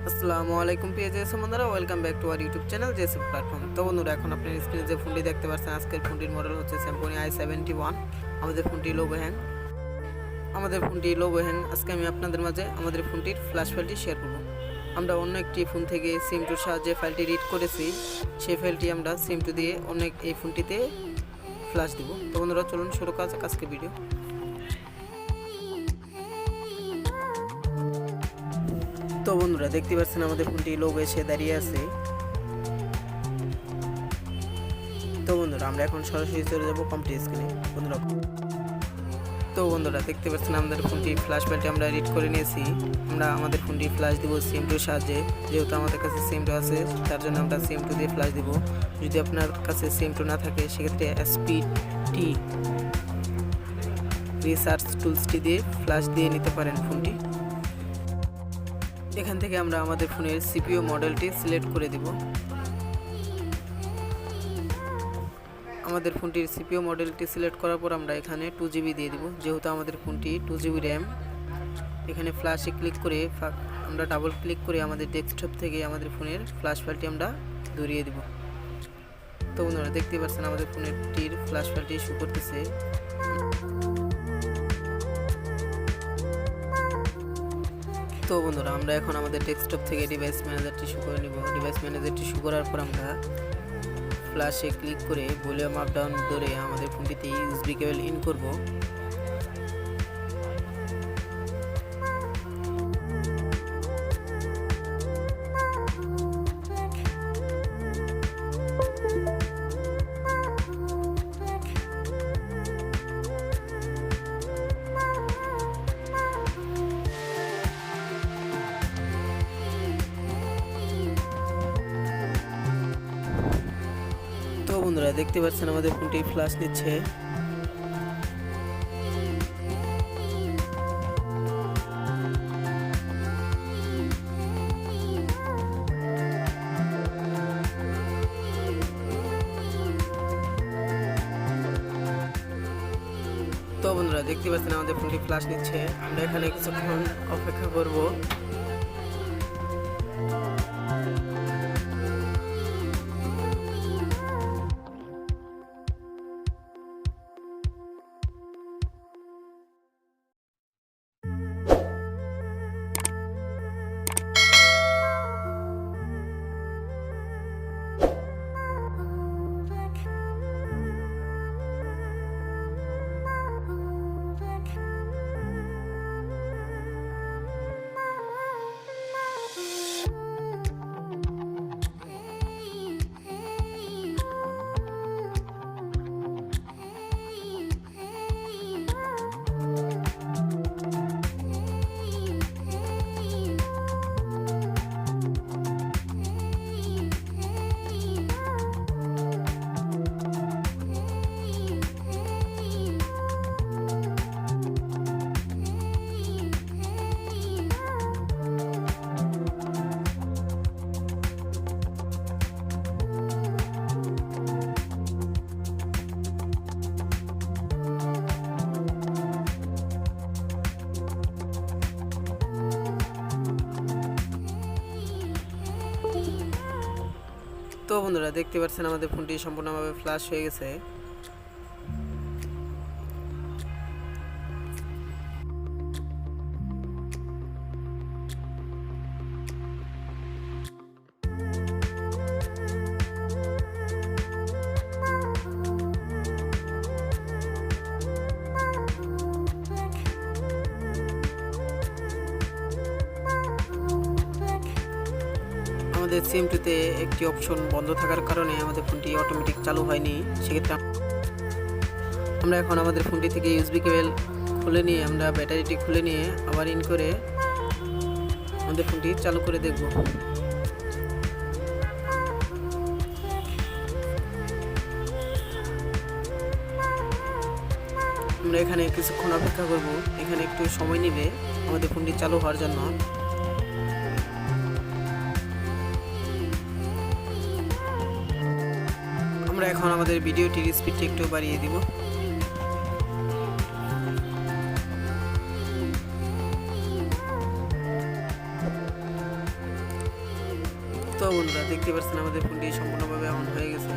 আসসালামু আলাইকুম প্রিয় জিএসএম বন্ধুরা, welcome back to our YouTube channel GSM platform. তো বন্ধুরা, এখন আপনার স্ক্রিনে যে ফোনটি দেখতে পাচ্ছেন, আজকের ফোনটির মডেল হচ্ছে Symphony i71। আমাদের ফোনটি লোগো হ্যাং আজকে আমি আপনাদের মাঝে আমাদের ফোনটির ফ্ল্যাশ ফাইলটি শেয়ার করব। আমরা অন্য একটি ফোন থেকে সিম2 সাহায্যে ফাইলটি রিড করেছি, সেই ফাইলটি আমরা সিম2 দিয়ে এই ফোনটিতে ফ্ল্যাশ দিব। তো বন্ধুরা, চলুন শুরু করা যাক আজকের ভিডিও। তো বন্ধুরা, দেখতে পাচ্ছেন আমাদের ফোনটি লোগো এসে দাঁড়িয়ে আছে। তো বন্ধুরা, আমরা এখন সরাসরি চলে যাব কমপ্লিট স্ক্রিনে। বন্ধুরা দেখতে পাচ্ছেন আমাদের ফোনটি ফ্ল্যাশ ফাইলটি আমরা রিড করে নিয়েছি। আমরা আমাদের ফোনটি ফ্ল্যাশ দিব সিম2 সাহায্যে। যেহেতু আমাদের কাছে সিম2 আছে, তার জন্য আমরা সিম2 দিয়ে ফ্ল্যাশ দিব। যদি আপনার কাছে সিম2 না থাকে, সেক্ষেত্রে এসপিটি রিসার্চ টুলসটি দিয়ে ফ্ল্যাশ দিয়ে নিতে পারেন ফোনটি। এখান থেকে আমরা আমাদের ফোনের সিপিইউ মডেলটি সিলেক্ট করে দিব। আমাদের ফোনটির সিপিইউ মডেলটি সিলেক্ট করার পর আমরা এখানে 2GB দিয়ে দিব। যেহেতু আমাদের ফোনটি 2GB র্যাম, এখানে ফ্ল্যাশে ক্লিক করে আমরা ডাবল ক্লিক করে আমাদের ডেস্কটপ থেকে আমাদের ফোনের ফ্ল্যাশ ফাইলটি আমরা ধরিয়ে দিব। তো বন্ধুরা, দেখতে পাচ্ছেন আমাদের ফোনটির ফ্ল্যাশ ফাইলটি শো করতেছে। তো বন্ধুরা, আমরা এখন আমাদের ডেস্কটপ থেকে ডিভাইস ম্যানেজারটি শো করে নিব। ডিভাইস ম্যানেজারটি শো করার পর আমরা ফ্ল্যাশে ক্লিক করে ভলিউম আপ ডাউন ধরে আমাদের ফোনটিতে ইউএসবি কেবল ইন করব। তো বন্ধুরা, দেখতে পাচ্ছেন আমাদের ফোনটি ফ্ল্যাশ নিচ্ছে। তো বন্ধুরা, দেখতে পাচ্ছেন আমাদের ফোনটি ফ্ল্যাশ নিচ্ছে। আমরা এখানে কিছুক্ষণ অপেক্ষা করব। তো বন্ধুরা, দেখতে পাচ্ছেন আমাদের ফোনটি সম্পূর্ণভাবে ফ্ল্যাশ হয়ে গেছে। আমাদের সিম2তে একটি অপশন বন্ধ থাকার কারণে আমাদের ফোনটি অটোমেটিক চালু হয়নি। সেক্ষেত্রে আমরা এখন আমাদের ফোনটি থেকে ইউএসবি কেবল খুলে নিয়ে আমরা ব্যাটারিটি খুলে নিয়ে আবার ইন করে আমাদের ফোনটি চালু করে দেখব। আমরা এখানে কিছুক্ষণ অপেক্ষা করব। এখানে একটু সময় নেবে আমাদের ফোনটি চালু হওয়ার জন্য। আমরা এখন আমাদের ভিডিওটির স্পিডটি একটু বাড়িয়ে দিব। তো বন্ধুরা দেখতে পাচ্ছেন আমাদের ফোনটি সম্পূর্ণভাবে অন হয়ে গেছে।